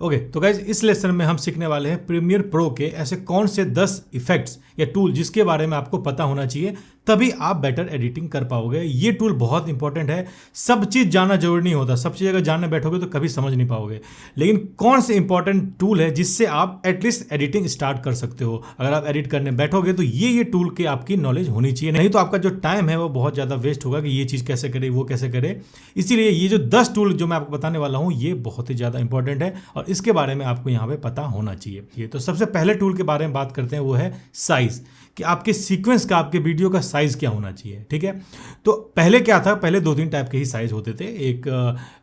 Okay तो guys इस lesson में हम सीखने वाले हैं प्रीमियर प्रो के ऐसे कौन से 10 इफेक्ट्स या टूल जिसके बारे में आपको पता होना चाहिए, तभी आप बेटर एडिटिंग कर पाओगे। ये टूल बहुत इंपॉर्टेंट है। सब चीज़ जानना जरूरी नहीं होता, सब चीज़ अगर जानने बैठोगे तो कभी समझ नहीं पाओगे। लेकिन कौन से इंपॉर्टेंट टूल है जिससे आप एटलीस्ट एडिटिंग स्टार्ट कर सकते हो। अगर आप एडिट करने बैठोगे तो ये टूल की आपकी नॉलेज होनी चाहिए, नहीं तो आपका जो टाइम है वो बहुत ज़्यादा वेस्ट होगा कि ये चीज़ कैसे करे वो कैसे करे। इसीलिए ये जो 10 टूल जो मैं आपको बताने वाला हूँ ये बहुत ही ज़्यादा इंपॉर्टेंट है और इसके बारे में आपको यहाँ पे पता होना चाहिए। तो सबसे पहले टूल के बारे में बात करते हैं, वो है साइज, कि आपके सीक्वेंस का, आपके वीडियो का साइज क्या होना चाहिए। ठीक है, तो पहले क्या था, पहले 2-3 टाइप के ही साइज होते थे। एक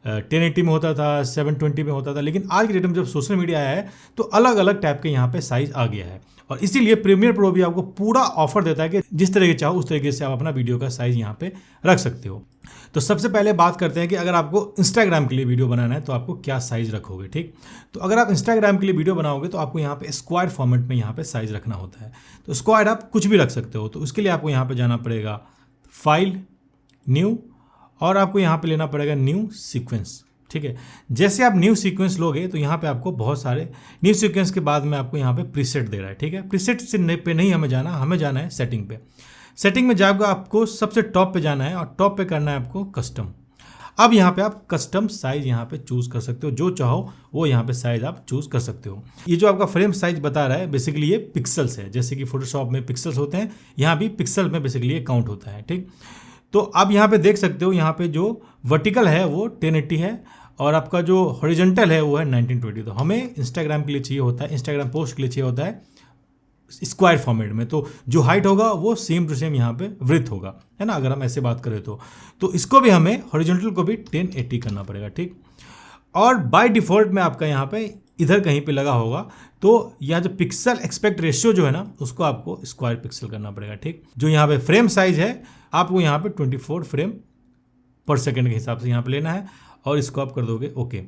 1080 में होता था, 720 में होता था, लेकिन आज की डेट में जब सोशल मीडिया आया है तो अलग अलग टाइप के यहाँ पे साइज आ गया है। और इसीलिए प्रीमियर प्रो भी आपको पूरा ऑफर देता है कि जिस तरीके चाहो उस तरीके से आप अपना वीडियो का साइज यहाँ पे रख सकते हो। तो सबसे पहले बात करते हैं कि अगर आपको इंस्टाग्राम के लिए वीडियो बनाना है तो आपको क्या साइज रखोगे। ठीक, तो अगर आप इंस्टाग्राम के लिए वीडियो बनाओगे तो आपको यहाँ पे स्क्वायर फॉर्मेट में यहाँ पे साइज रखना होता है। तो स्क्वायर आप कुछ भी रख सकते हो, तो उसके लिए आपको यहाँ पे जाना पड़ेगा फाइल, न्यू, और आपको यहाँ पे लेना पड़ेगा न्यू सीक्वेंस। ठीक है, जैसे आप न्यू सीक्वेंस लोगे तो यहाँ पे आपको बहुत सारे न्यू सीक्वेंस के बाद में आपको यहाँ पे प्रीसेट दे रहा है। ठीक है, प्रीसेट से पे नहीं हमें जाना, हमें जाना है सेटिंग पे। सेटिंग में जाकर आपको सबसे टॉप पे जाना है और टॉप पे करना है आपको कस्टम। अब यहाँ पे आप कस्टम साइज यहाँ पे चूज कर सकते हो, जो चाहो वो यहाँ पे साइज आप चूज कर सकते हो। ये जो आपका फ्रेम साइज बता रहा है बेसिकली ये पिक्सल्स है, जैसे कि फोटोशॉप में पिक्सल्स होते हैं, यहाँ भी पिक्सल में बेसिकली ये काउंट होता है। ठीक, तो आप यहाँ पे देख सकते हो, यहाँ पे जो वर्टिकल है वो 1080 है और आपका जो हॉरिजॉन्टल है वो है 1920। तो हमें इंस्टाग्राम के लिए चाहिए होता है, इंस्टाग्राम पोस्ट के लिए चाहिए होता है स्क्वायर फॉर्मेट में, तो जो हाइट होगा वो सेम टू सेम यहाँ पे वृत्त होगा, है ना, अगर हम ऐसे बात करें तो इसको भी हमें हॉरिजॉन्टल को भी 1080 करना पड़ेगा। ठीक, और बाय डिफॉल्ट में आपका यहाँ पे इधर कहीं पे लगा होगा, तो यहाँ जो पिक्सल एक्सपेक्ट रेशियो जो है ना उसको आपको स्क्वायर पिक्सल करना पड़ेगा। ठीक, जो यहाँ पे फ्रेम साइज है आपको यहाँ पे 24 फ्रेम पर सेकेंड के हिसाब से यहाँ पे लेना है और इसको आप कर दोगे ओके।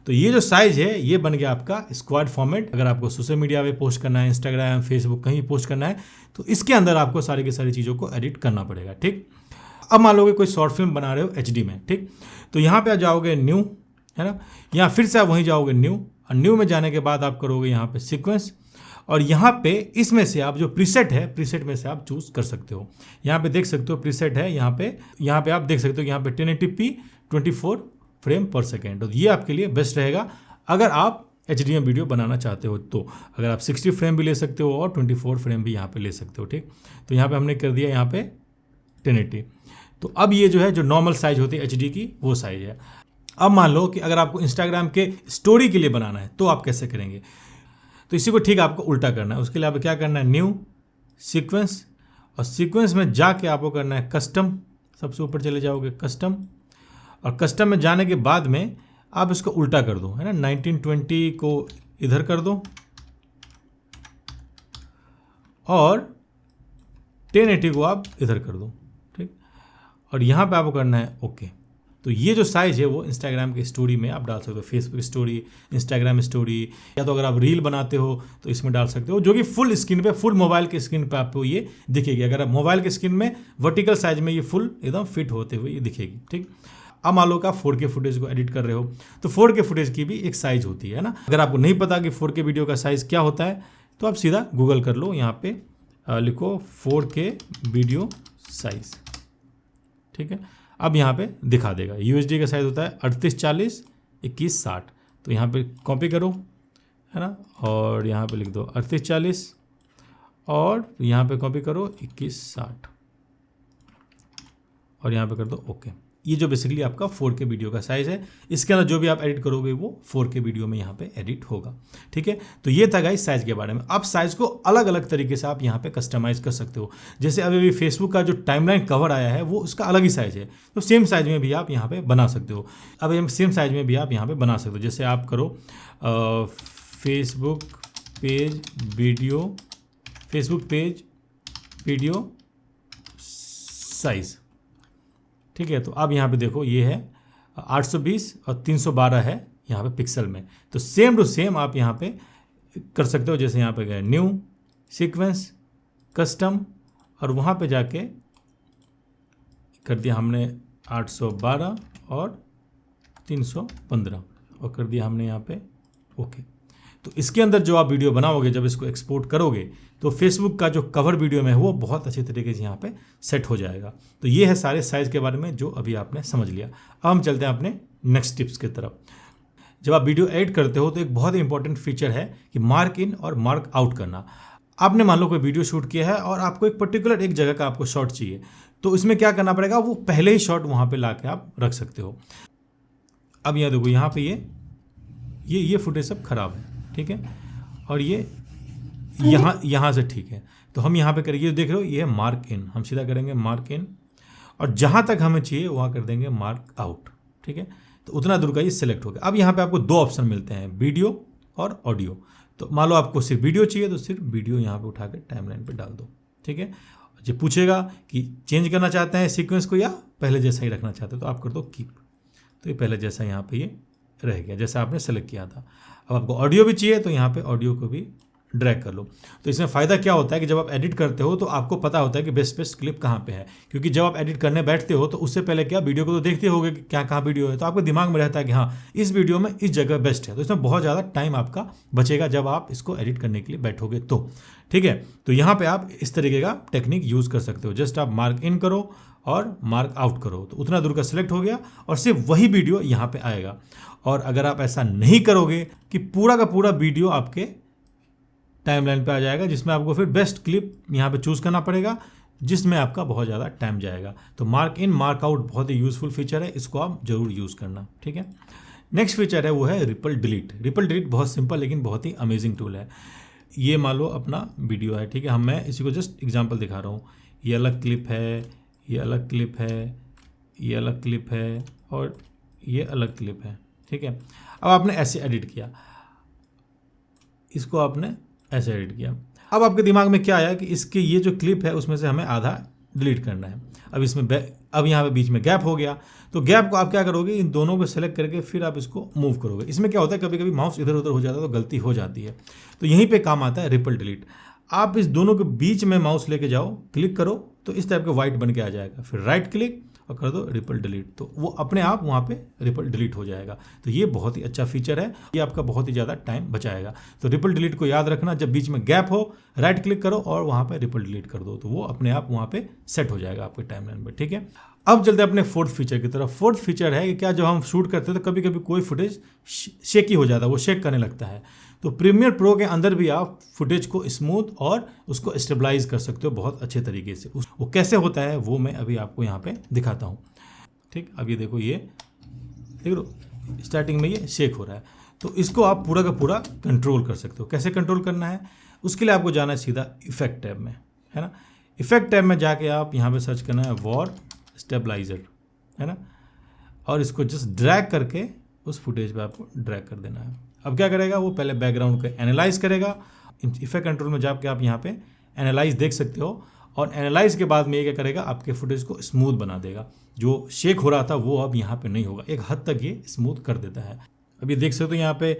तो ये जो साइज है ये बन गया आपका स्क्वाड फॉर्मेट। अगर आपको सोशल मीडिया पे पोस्ट करना है, इंस्टाग्राम, फेसबुक, कहीं पोस्ट करना है तो इसके अंदर आपको सारी की सारी चीज़ों को एडिट करना पड़ेगा। ठीक, अब मान लो कि कोई शॉर्ट फिल्म बना रहे हो HD में। ठीक, तो यहाँ पे आप जाओगे न्यू, है ना, यहाँ फिर से आप वहीं जाओगे न्यू, और न्यू में जाने के बाद आप करोगे यहाँ पे सीक्वेंस, और यहाँ पे इसमें से आप जो प्रीसेट है, प्रीसेट में से आप चूज कर सकते हो। यहाँ पे देख सकते हो प्रीसेट है, यहाँ पे आप देख सकते हो यहाँ पे 1080p 24 फ्रेम पर सेकेंड। तो ये आपके लिए बेस्ट रहेगा अगर आप HD में वीडियो बनाना चाहते हो। तो अगर आप 60 फ्रेम भी ले सकते हो और 24 फ्रेम भी यहाँ पे ले सकते हो। ठीक, तो यहाँ पे हमने कर दिया यहाँ पे 1080। तो अब ये जो है जो नॉर्मल साइज होती है HD की वो साइज है। अब मान लो कि अगर आपको इंस्टाग्राम के स्टोरी के लिए बनाना है तो आप कैसे करेंगे, तो इसी को ठीक आपको उल्टा करना है। उसके लिए आपको क्या करना है, न्यू सीक्वेंस, और सीक्वेंस में जाके आपको करना है कस्टम। सबसे ऊपर चले जाओगे कस्टम, और कस्टम में जाने के बाद में आप इसको उल्टा कर दो, है ना, 1920 को इधर कर दो और 1080 को आप इधर कर दो। ठीक, और यहाँ पे आपको करना है ओके। तो ये जो साइज है वो इंस्टाग्राम की स्टोरी में आप डाल सकते हो, फेसबुक स्टोरी, इंस्टाग्राम स्टोरी, या तो अगर आप रील बनाते हो तो इसमें डाल सकते हो, जो कि फुल स्क्रीन पे, फुल मोबाइल के स्क्रीन पे आपको ये दिखेगी। अगर आप मोबाइल के स्क्रीन में वर्टिकल साइज में ये फुल एकदम फिट होते हुए ये दिखेगी। ठीक, अब मान लो कि आप 4K फुटेज को एडिट कर रहे हो तो 4K फुटेज की भी एक साइज होती है ना। अगर आपको नहीं पता कि 4K वीडियो का साइज क्या होता है तो आप सीधा गूगल कर लो, यहाँ पे लिखो 4K वीडियो साइज। ठीक है, अब यहाँ पे दिखा देगा। UHD का साइज होता है 3840 2160। तो यहाँ पे कॉपी करो, है ना, और यहाँ पे लिख दो 3840 और यहाँ पे कॉपी करो 2160 और यहाँ पे कर दो ओके। ये जो बेसिकली आपका 4K वीडियो का साइज है, इसके अंदर जो भी आप एडिट करोगे वो 4K वीडियो में यहाँ पे एडिट होगा। ठीक है, तो ये था गाइस साइज के बारे में। अब साइज को अलग अलग तरीके से आप यहाँ पे कस्टमाइज कर सकते हो। जैसे अभी फेसबुक का जो टाइमलाइन कवर आया है वो उसका अलग ही साइज है, तो सेम साइज में भी आप यहाँ पे बना सकते हो। अब सेम साइज में भी आप यहाँ पे बना सकते हो। जैसे आप करो फेसबुक पेज वीडियो साइज। ठीक है, तो अब यहाँ पे देखो ये है 820 और 312 है यहाँ पे पिक्सल में। तो सेम टू सेम आप यहाँ पे कर सकते हो। जैसे यहाँ पे गए न्यू सीक्वेंस कस्टम और वहाँ पे जाके कर दिया हमने 812 और 315 और कर दिया हमने यहाँ पे ओके। तो इसके अंदर जो आप वीडियो बनाओगे, जब इसको एक्सपोर्ट करोगे तो फेसबुक का जो कवर वीडियो में है वो बहुत अच्छे तरीके से यहाँ पे सेट हो जाएगा। तो ये है सारे साइज़ के बारे में जो अभी आपने समझ लिया। अब हम चलते हैं अपने नेक्स्ट टिप्स की तरफ। जब आप वीडियो एडिट करते हो तो एक बहुत ही इंपॉर्टेंट फीचर है कि मार्क इन और मार्क आउट करना। आपने मान लो कोई वीडियो शूट किया है और आपको एक पर्टिकुलर एक जगह का आपको शॉट चाहिए, तो इसमें क्या करना पड़ेगा, वो पहले ही शॉट वहाँ पे ला के आप रख सकते हो। अब यहाँ देखो, यहाँ पे ये फुटेज सब खराब है, ठीक है, और ये यहाँ से ठीक है। तो हम यहाँ पे करेंगे, देख रहे हो ये है मार्क इन, हम सीधा करेंगे मार्क इन और जहाँ तक हमें चाहिए वहाँ कर देंगे मार्क आउट, ठीक है। तो उतना दूर का ये सिलेक्ट हो गया। अब यहाँ पे आपको दो ऑप्शन मिलते हैं, वीडियो और ऑडियो। तो मान लो आपको सिर्फ वीडियो चाहिए तो सिर्फ वीडियो यहाँ पे उठा के टाइमलाइन पे डाल दो, ठीक है। जब पूछेगा कि चेंज करना चाहते हैं सीक्वेंस को या पहले जैसा ही रखना चाहते हो तो आप कर दो कीप। तो ये पहले जैसा यहाँ पे ये रह गया जैसा आपने सेलेक्ट किया था। अब आपको ऑडियो भी चाहिए तो यहाँ पे ऑडियो को भी ड्रैग कर लो। तो इसमें फ़ायदा क्या होता है कि जब आप एडिट करते हो तो आपको पता होता है कि बेस्ट क्लिप कहाँ पे है, क्योंकि जब आप एडिट करने बैठते हो तो उससे पहले क्या वीडियो को तो देखते होगे कि क्या कहाँ वीडियो है, तो आपके दिमाग में रहता है कि हाँ इस वीडियो में इस जगह बेस्ट है। तो इसमें बहुत ज़्यादा टाइम आपका बचेगा जब आप इसको एडिट करने के लिए बैठोगे तो, ठीक है। तो यहाँ पर आप इस तरीके का टेक्निक यूज़ कर सकते हो। जस्ट आप मार्क इन करो और मार्क आउट करो तो उतना दूर का सिलेक्ट हो गया और सिर्फ वही वीडियो यहाँ पे आएगा। और अगर आप ऐसा नहीं करोगे कि पूरा का पूरा वीडियो आपके टाइमलाइन पे आ जाएगा, जिसमें आपको फिर बेस्ट क्लिप यहाँ पे चूज़ करना पड़ेगा, जिसमें आपका बहुत ज़्यादा टाइम जाएगा। तो मार्क इन मार्क आउट बहुत ही यूज़फुल फीचर है, इसको आप जरूर यूज़ करना, ठीक है। नेक्स्ट फीचर है वो है रिपल डिलीट। रिपल डिलीट बहुत सिंपल लेकिन बहुत ही अमेजिंग टूल है। ये मान लो अपना वीडियो है, ठीक है, मैं इसी को जस्ट एग्जाम्पल दिखा रहा हूँ। ये अलग क्लिप है, ये अलग क्लिप है, ये अलग क्लिप है और ये अलग क्लिप है, ठीक है। अब आपने ऐसे एडिट किया, इसको आपने ऐसे एडिट किया। अब आपके दिमाग में क्या आया कि इसके ये जो क्लिप है उसमें से हमें आधा डिलीट करना है। अब इसमें अब यहाँ पे बीच में गैप हो गया, तो गैप को आप क्या करोगे, इन दोनों को सेलेक्ट करके फिर आप इसको मूव करोगे। इसमें क्या होता है कभी कभी माउस इधर उधर हो जाता है तो गलती हो जाती है, तो यहीं पे काम आता है रिपल डिलीट। आप इस दोनों के बीच में माउस लेके जाओ, क्लिक करो तो इस टाइप का वाइट बन के आ जाएगा, फिर राइट क्लिक और कर दो रिपल डिलीट, तो वो अपने आप वहाँ पे रिपल डिलीट हो जाएगा। तो ये बहुत ही अच्छा फीचर है, ये आपका बहुत ही ज़्यादा टाइम बचाएगा। तो रिपल डिलीट को याद रखना, जब बीच में गैप हो राइट क्लिक करो और वहाँ पे रिपल डिलीट कर दो, तो वो अपने आप वहाँ पे सेट हो जाएगा आपके टाइमलाइन पे, ठीक है। अब चलते हैं अपने फोर्थ फीचर की तरफ। फोर्थ फीचर है कि क्या जब हम शूट करते हैं तो कभी कभी कोई फुटेज शेकी हो जाता है, वो शेक करने लगता है। तो प्रीमियर प्रो के अंदर भी आप फुटेज को स्मूथ और उसको स्टेबलाइज कर सकते हो बहुत अच्छे तरीके से। वो कैसे होता है वो मैं अभी आपको यहाँ पे दिखाता हूँ, ठीक। अब ये देखो, ये देख लो स्टार्टिंग में ये शेक हो रहा है, तो इसको आप पूरा का पूरा कंट्रोल कर सकते हो। कैसे कंट्रोल करना है, उसके लिए आपको जाना है सीधा इफेक्ट टैब में, है ना। इफेक्ट टैब में जाके आप यहाँ पे सर्च करना है वॉर स्टेबलाइजर, है ना, और इसको जस्ट ड्रैग करके उस फुटेज पे आपको ड्रैग कर देना है। अब क्या करेगा, वो पहले बैकग्राउंड को एनालाइज करेगा। इफेक्ट कंट्रोल में जाके आप यहाँ पे एनालाइज देख सकते हो, और एनालाइज के बाद में ये क्या करेगा, आपके फुटेज को स्मूथ बना देगा। जो शेक हो रहा था वो अब यहाँ पे नहीं होगा, एक हद तक ये स्मूथ कर देता है। अब ये देख सकते हो यहाँ पे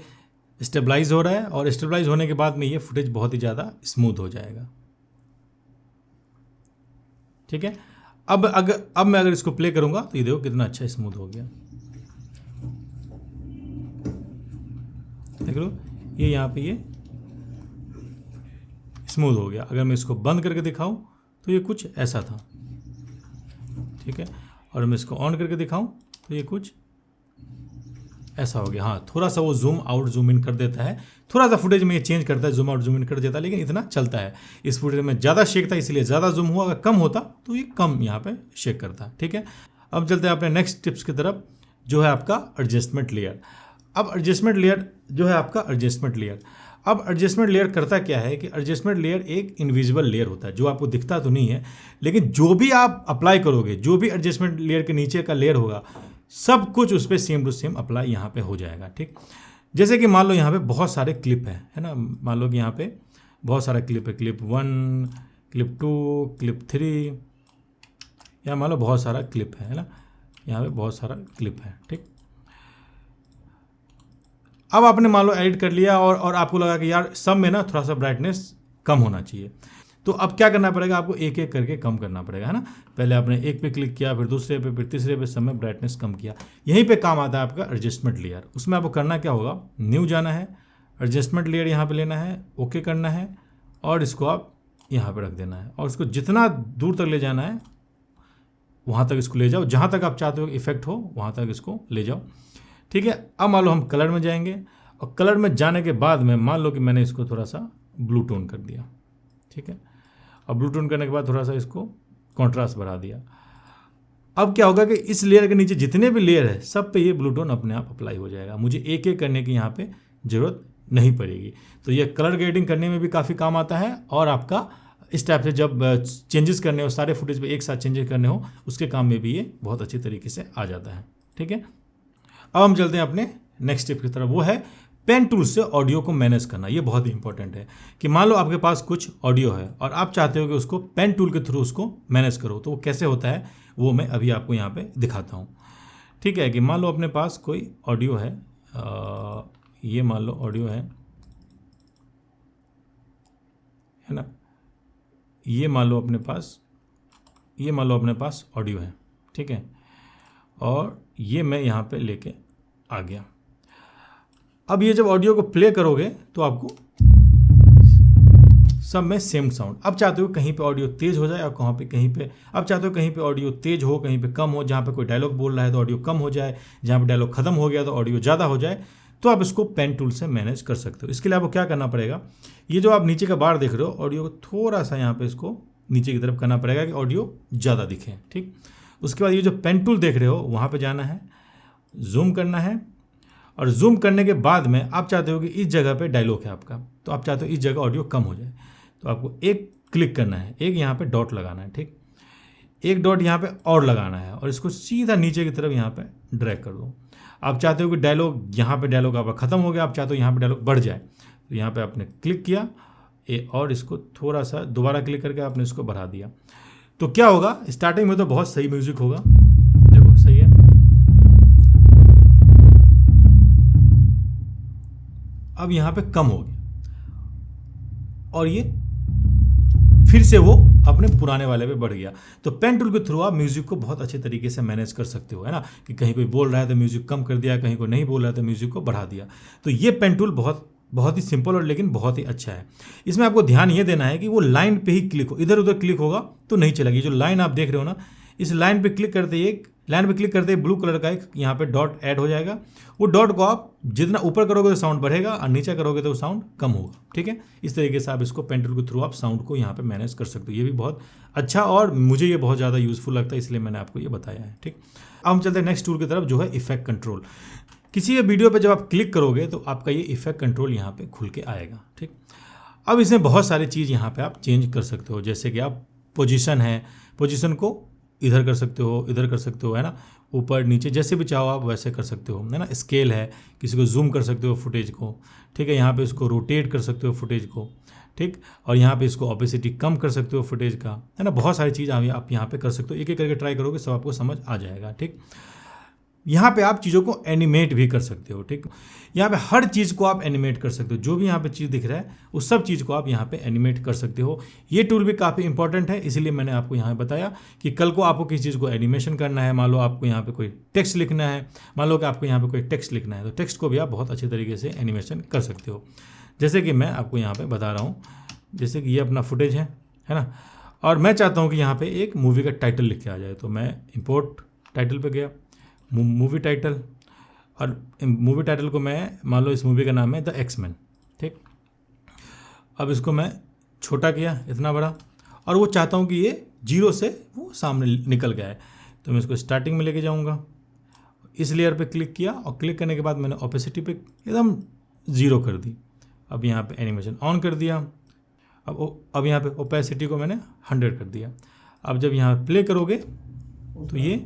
स्टेबलाइज हो रहा है, और स्टेबलाइज होने के बाद में ये फुटेज बहुत ही ज़्यादा स्मूथ हो जाएगा, ठीक है। अब मैं अगर इसको प्ले करूँगा तो ये देखो कितना अच्छा स्मूथ हो गया, देख लो ये यहाँ पे ये स्मूथ हो गया। अगर मैं इसको बंद करके दिखाऊं तो ये कुछ ऐसा था, ठीक है, और मैं इसको ऑन करके दिखाऊं तो ये कुछ ऐसा हो गया। हाँ, थोड़ा सा वो जूम आउट जूम इन कर देता है, थोड़ा सा फुटेज में ये चेंज करता है, जूम आउट जूम इन कर देता है, लेकिन इतना चलता है। इस फुटेज में ज़्यादा शेक था इसलिए ज़्यादा जूम हुआ, अगर कम होता तो ये कम यहाँ पे शेक करता, ठीक है। अब चलते हैं अपने नेक्स्ट टिप्स की तरफ, जो है आपका एडजस्टमेंट लेयर। अब एडजस्टमेंट लेयर जो है आपका एडजस्टमेंट लेयर, अब एडजस्टमेंट लेयर करता क्या है कि एडजस्टमेंट लेयर एक इनविजिबल लेयर होता है, जो आपको दिखता तो नहीं है, लेकिन जो भी आप अप्लाई करोगे, जो भी एडजस्टमेंट लेयर के नीचे का लेयर होगा, सब कुछ उस पर सेम टू सेम अप्लाई यहाँ पे हो जाएगा, ठीक। जैसे कि मान लो यहाँ पे बहुत सारे क्लिप है ना, मान लो कि यहाँ पे बहुत सारा क्लिप है, क्लिप 1, क्लिप 2, क्लिप 3, या मान लो बहुत सारा क्लिप है ना, यहाँ पे बहुत सारा क्लिप है, ठीक। अब आपने मान लो एडिट कर लिया और आपको लगा कि यार सब में ना थोड़ा सा ब्राइटनेस कम होना चाहिए, तो अब क्या करना पड़ेगा, आपको एक एक करके कम करना पड़ेगा, है ना। पहले आपने एक पे क्लिक किया, फिर दूसरे पे, फिर तीसरे पे, सब में ब्राइटनेस कम किया। यहीं पे काम आता है आपका एडजस्टमेंट लेयर। उसमें आपको करना क्या होगा, न्यू जाना है, एडजस्टमेंट लेयर यहाँ पे लेना है, ओके करना है और इसको आप यहाँ पे रख देना है और इसको जितना दूर तक ले जाना है वहाँ तक इसको ले जाओ, जहाँ तक आप चाहते हो इफेक्ट हो वहाँ तक इसको ले जाओ। ठीक है, अब मान लो हम कलर में जाएंगे और कलर में जाने के बाद में मान लो कि मैंने इसको थोड़ा सा ब्लू टोन कर दिया। ठीक है, और ब्लू टोन करने के बाद थोड़ा सा इसको कॉन्ट्रास्ट बढ़ा दिया। अब क्या होगा कि इस लेयर के नीचे जितने भी लेयर है सब पे ये ब्लू टोन अपने आप अप्लाई हो जाएगा, मुझे एक एक करने की यहाँ पे ज़रूरत नहीं पड़ेगी। तो ये कलर ग्रेडिंग करने में भी काफ़ी काम आता है और आपका इस टाइप से जब चेंजेस करने हो, सारे फुटेज पे एक साथ चेंजेस करने हो, उसके काम में भी ये बहुत अच्छी तरीके से आ जाता है। ठीक है, अब हम चलते हैं अपने नेक्स्ट स्टेप की तरफ, वो है पेन टूल से ऑडियो को मैनेज करना। ये बहुत ही इंपॉर्टेंट है कि मान लो आपके पास कुछ ऑडियो है और आप चाहते हो कि उसको पेन टूल के थ्रू उसको मैनेज करो, तो वो कैसे होता है वो मैं अभी आपको यहाँ पे दिखाता हूँ। ठीक है, कि मान लो अपने पास कोई ऑडियो है, ये मान लो ऑडियो है ना, ये मान लो अपने पास ऑडियो है। ठीक है, और ये मैं यहाँ पे लेके आ गया। अब ये जब ऑडियो को प्ले करोगे तो आपको सब में सेम साउंड, अब चाहते हो कहीं पे ऑडियो तेज हो जाए और कहीं पे अब चाहते हो कहीं पे ऑडियो तेज हो, कहीं पे कम हो, जहाँ पे कोई डायलॉग बोल रहा है तो ऑडियो कम हो जाए, जहाँ पे डायलॉग खत्म हो गया तो ऑडियो ज़्यादा हो जाए, तो आप इसको पेन टूल से मैनेज कर सकते हो। इसके लिए आपको क्या करना पड़ेगा, ये जो आप नीचे का बार देख रहे हो, ऑडियो को थोड़ा सा यहाँ पे इसको नीचे की तरफ करना पड़ेगा कि ऑडियो ज़्यादा दिखे। ठीक, उसके बाद ये जो पेन टूल देख रहे हो वहाँ पे जाना है, जूम करना है और जूम करने के बाद में आप चाहते हो कि इस जगह पे डायलॉग है आपका, तो आप चाहते हो इस जगह ऑडियो कम हो जाए, तो आपको एक क्लिक करना है, एक यहाँ पे डॉट लगाना है। ठीक, एक डॉट यहाँ पे और लगाना है और इसको सीधा नीचे की तरफ यहाँ पे ड्रैग कर दो। आप चाहते हो कि डायलॉग यहाँ पे डायलॉग आपका खत्म हो गया, आप चाहते हो यहाँ पे डायलॉग बढ़ जाए, तो यहाँ पे आपने क्लिक किया और इसको थोड़ा सा दोबारा क्लिक करके आपने इसको बढ़ा दिया। तो क्या होगा, स्टार्टिंग में तो बहुत सही म्यूजिक होगा, देखो सही है, अब यहाँ पे कम हो गया और ये फिर से वो अपने पुराने वाले पे बढ़ गया। तो पेन टूल के थ्रू आप म्यूजिक को बहुत अच्छे तरीके से मैनेज कर सकते हो, है ना, कि कहीं कोई बोल रहा है तो म्यूजिक कम कर दिया, कहीं कोई नहीं बोल रहा है तो म्यूजिक को बढ़ा दिया। तो ये पेन टूल बहुत ही सिंपल और लेकिन बहुत ही अच्छा है। इसमें आपको ध्यान ये देना है कि वो लाइन पे ही क्लिक हो, इधर उधर क्लिक होगा तो नहीं चलेगी। जो लाइन आप देख रहे हो ना, इस लाइन पे क्लिक करते ही ब्लू कलर का एक यहाँ पे डॉट ऐड हो जाएगा। वो डॉट को आप जितना ऊपर करोगे तो साउंड बढ़ेगा और नीचे करोगे तो साउंड कम होगा। ठीक है, इस तरीके से आप इसको पेन टूल के थ्रू आप साउंड को यहाँ पे मैनेज कर सकते हो। ये भी बहुत अच्छा और मुझे ये बहुत ज़्यादा यूजफुल लगता है, इसलिए मैंने आपको ये बताया है। ठीक, अब हम चलते हैं नेक्स्ट टूल की तरफ, जो है इफेक्ट कंट्रोल। किसी भी वीडियो पे जब आप क्लिक करोगे तो आपका ये इफेक्ट कंट्रोल यहाँ पे खुल के आएगा। ठीक, अब इसमें बहुत सारी चीज़ यहाँ पे आप चेंज कर सकते हो, जैसे कि आप पोजीशन है, पोजीशन को इधर कर सकते हो, इधर कर सकते हो, है ना, ऊपर नीचे जैसे भी चाहो आप वैसे कर सकते हो, है ना। स्केल है, किसी को जूम कर सकते हो फुटेज को। ठीक है, यहाँ पे इसको रोटेट कर सकते हो फुटेज को। ठीक, और यहाँ पे इसको ऑपेसिटी कम कर सकते हो फुटेज का, है ना। बहुत सारी चीज़ आप यहाँ पे कर सकते हो, एक एक करके ट्राई करोगे सब आपको समझ आ जाएगा। ठीक, यहाँ पे आप चीज़ों को एनिमेट भी कर सकते हो। ठीक, यहाँ पे हर चीज़ को आप एनिमेट कर सकते हो, जो भी यहाँ पे चीज़ दिख रहा है उस सब चीज़ को आप यहाँ पे एनिमेट कर सकते हो। ये टूल भी काफ़ी इंपॉर्टेंट है, इसीलिए मैंने आपको यहाँ बताया कि कल को आपको किसी चीज़ को एनिमेशन करना है, मान लो आपको यहाँ पे कोई टेक्स्ट लिखना है, मान लो कि आपको यहाँ पे कोई टेक्स्ट लिखना है, तो टेक्स्ट को भी आप बहुत अच्छे तरीके से एनिमेशन कर सकते हो। जैसे कि मैं आपको यहाँ पर बता रहा हूँ, जैसे कि ये अपना फुटेज है ना, और मैं चाहता हूँ कि यहाँ पर एक मूवी का टाइटल लिख के आ जाए, तो मैं इम्पोर्ट टाइटल पर गया, मूवी टाइटल, और मूवी टाइटल को मैं मान लो इस मूवी का नाम है द एक्समैन। ठीक, अब इसको मैं छोटा किया, इतना बड़ा, और वो चाहता हूँ कि ये 0 से वो सामने निकल गया है, तो मैं इसको स्टार्टिंग में लेके जाऊँगा। इस लेयर पे क्लिक किया और क्लिक करने के बाद मैंने ऑपेसिटी पे एकदम 0 कर दी। अब यहाँ पे एनिमेशन ऑन कर दिया। अब यहाँ पे ओपेसिटी को मैंने 100 कर दिया। अब जब यहाँ प्ले करोगे तो ये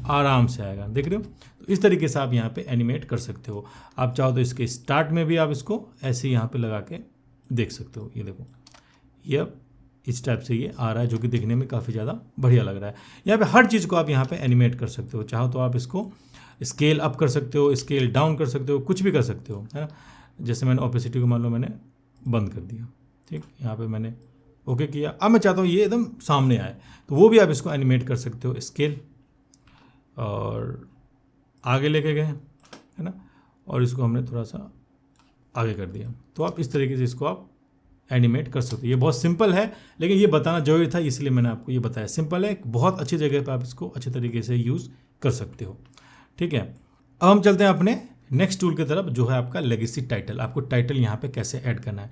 आराम से आएगा, देख रहे हो। तो इस तरीके से आप यहाँ पे एनिमेट कर सकते हो। आप चाहो तो इसके स्टार्ट में भी आप इसको ऐसे यहाँ पे लगा के देख सकते हो। ये देखो, ये अब इस टाइप से ये आ रहा है, जो कि देखने में काफ़ी ज़्यादा बढ़िया लग रहा है। यहाँ पे हर चीज़ को आप यहाँ पे एनिमेट कर सकते हो। चाहो तो आप इसको स्केल अप कर सकते हो, स्केल डाउन कर सकते हो, कुछ भी कर सकते हो, है ना। जैसे मैंने ओपेसिटी को मान लो मैंने बंद कर दिया। ठीक, यहाँ पर मैंने ओके किया। अब मैं चाहता हूँ ये एकदम सामने आए, तो वो भी आप इसको एनिमेट कर सकते हो। स्केल और आगे लेके गए, है ना, और इसको हमने थोड़ा सा आगे कर दिया। तो आप इस तरीके से इसको आप एनिमेट कर सकते हो। ये बहुत सिंपल है, लेकिन ये बताना जरूरी था, इसलिए मैंने आपको ये बताया। सिंपल है, बहुत अच्छी जगह पर आप इसको अच्छे तरीके से यूज़ कर सकते हो। ठीक है, अब हम चलते हैं अपने नेक्स्ट टूल की तरफ, जो है आपका लेगेसी टाइटल। आपको टाइटल यहाँ पे कैसे ऐड करना है।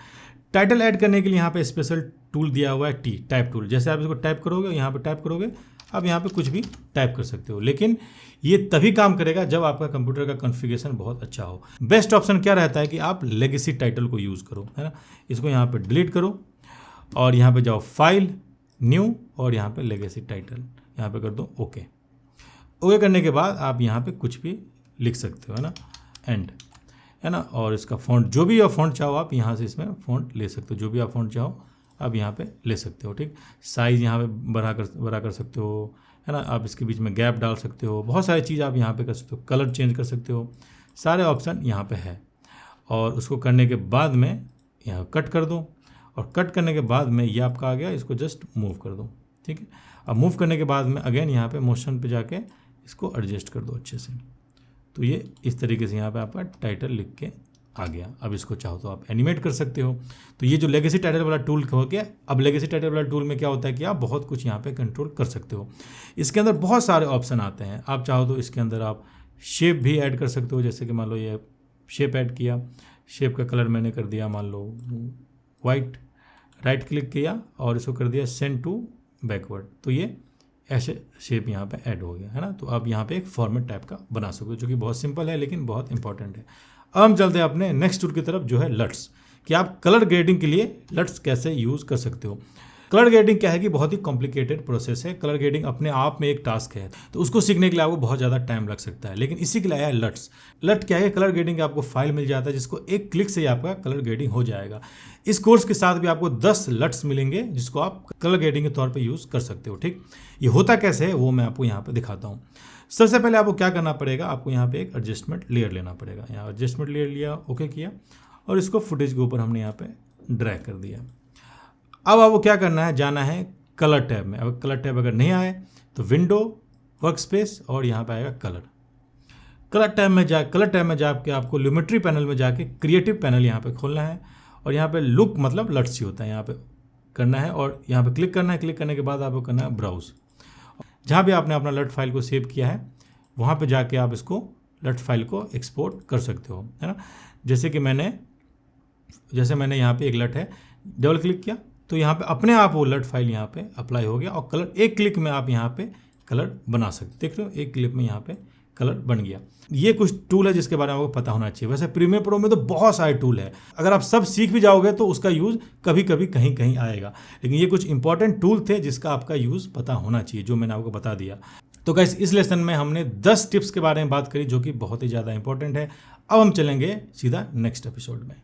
टाइटल ऐड करने के लिए यहाँ पे स्पेशल टूल दिया हुआ है टाइप टूल। जैसे आप इसको टाइप करोगे, यहाँ पे टाइप करोगे, आप यहाँ पे कुछ भी टाइप कर सकते हो, लेकिन ये तभी काम करेगा जब आपका कंप्यूटर का कॉन्फ़िगरेशन बहुत अच्छा हो। बेस्ट ऑप्शन क्या रहता है कि आप लेगेसी टाइटल को यूज़ करो, है ना। इसको यहाँ पे डिलीट करो और यहाँ पे जाओ फाइल, न्यू, और यहाँ पे लेगेसी टाइटल यहाँ पे कर दो ओके। ओके करने के बाद आप यहाँ पे कुछ भी लिख सकते हो, है ना, एंड, है ना। और इसका फ़ॉन्ट, जो भी आप फ़ॉन्ट चाहो आप यहाँ से इसमें फ़ॉन्ट ले सकते हो, जो भी आप फ़ॉन्ट चाहो आप यहाँ पे ले सकते हो। ठीक, साइज़ यहाँ पे बड़ा कर सकते हो, है ना। आप इसके बीच में गैप डाल सकते हो, बहुत सारी चीज़ आप यहाँ पे कर सकते हो, कलर चेंज कर सकते हो, सारे ऑप्शन यहाँ पे है। और उसको करने के बाद में यहाँ कट कर दो, और कट करने के बाद में ये आपका आ गया, इसको जस्ट मूव कर दो। ठीक है, अब मूव करने के बाद में अगेन यहाँ पे मोशन पे जाके इसको एडजस्ट कर दो अच्छे से। तो ये इस तरीके से यहाँ पे आपका टाइटल लिख के आ गया। अब इसको चाहो तो आप एनिमेट कर सकते हो। तो ये जो लेगेसी टाइटल वाला टूल हो गया। अब लेगेसी टाइटल वाला टूल में क्या होता है कि आप बहुत कुछ यहाँ पे कंट्रोल कर सकते हो। इसके अंदर बहुत सारे ऑप्शन आते हैं। आप चाहो तो इसके अंदर आप शेप भी ऐड कर सकते हो। जैसे कि मान लो ये शेप ऐड किया, शेप का कलर मैंने कर दिया मान लो वाइट, राइट क्लिक किया और इसको कर दिया सेंड टू बैकवर्ड, तो ये ऐसे शेप यहाँ पे ऐड हो गया, है ना। तो आप यहाँ पे एक फॉर्मेट टाइप का बना सकते हो, जो कि बहुत सिंपल है लेकिन बहुत इंपॉर्टेंट है। अब हम चलते हैं अपने नेक्स्ट टूल की तरफ, जो है लट्स, कि आप कलर ग्रेडिंग के लिए लट्स कैसे यूज़ कर सकते हो। कलर ग्रेडिंग क्या है कि बहुत ही कॉम्प्लिकेटेड प्रोसेस है। कलर ग्रेडिंग अपने आप में एक टास्क है, तो उसको सीखने के लिए आपको बहुत ज़्यादा टाइम लग सकता है, लेकिन इसी के लिए आया है लट्स। लट क्या है? कलर ग्रेडिंग आपको फाइल मिल जाता है, जिसको एक क्लिक से ही आपका कलर ग्रेडिंग हो जाएगा। इस कोर्स के साथ भी आपको 10 लट्स मिलेंगे, जिसको आप कलर ग्रेडिंग के तौर पर यूज़ कर सकते हो। ठीक, ये होता कैसे है वो मैं आपको यहाँ पर दिखाता हूँ। सबसे पहले आपको क्या करना पड़ेगा, आपको यहाँ पे एक एडजस्टमेंट लेयर लेना पड़ेगा। यहाँ एडजस्टमेंट लेयर लिया, ओके किया, और इसको फुटेज के ऊपर हमने यहाँ पे ड्रैग कर दिया। अब आपको क्या करना है, जाना है कलर टैब में। अब कलर टैब अगर नहीं आए तो विंडो, वर्क स्पेस, और यहाँ पे आएगा कलर। कलर टैब में जाके आपको ल्यूमेट्री पैनल में जाके क्रिएटिव पैनल यहाँ पे खोलना है, और यहाँ पे लुक मतलब लट्स ही होता है, यहाँ पे करना है, और यहाँ पे क्लिक करना है। क्लिक करने के बाद आपको करना है ब्राउज। जहाँ भी आपने अपना लट फाइल को सेव किया है वहाँ पे जाके आप इसको लट फाइल को एक्सपोर्ट कर सकते हो, है ना। जैसे मैंने यहाँ पे एक लट है, डबल क्लिक किया तो यहाँ पे अपने आप वो लट फाइल यहाँ पे अप्लाई हो गया, और कलर एक क्लिक में आप यहाँ पे कलर बना सकते। देख रहे हो, एक क्लिक में यहाँ पे कलर बन गया। ये कुछ टूल है जिसके बारे में आपको पता होना चाहिए। वैसे प्रीमियर प्रो में तो बहुत सारे टूल है, अगर आप सब सीख भी जाओगे तो उसका यूज़ कभी कभी कहीं कहीं आएगा, लेकिन ये कुछ इंपॉर्टेंट टूल थे जिसका आपका यूज़ पता होना चाहिए, जो मैंने आपको बता दिया। तो गाइस, इस लेसन में हमने 10 टिप्स के बारे में बात करी, जो कि बहुत ही ज़्यादा इंपॉर्टेंट है। अब हम चलेंगे सीधा नेक्स्ट एपिसोड में।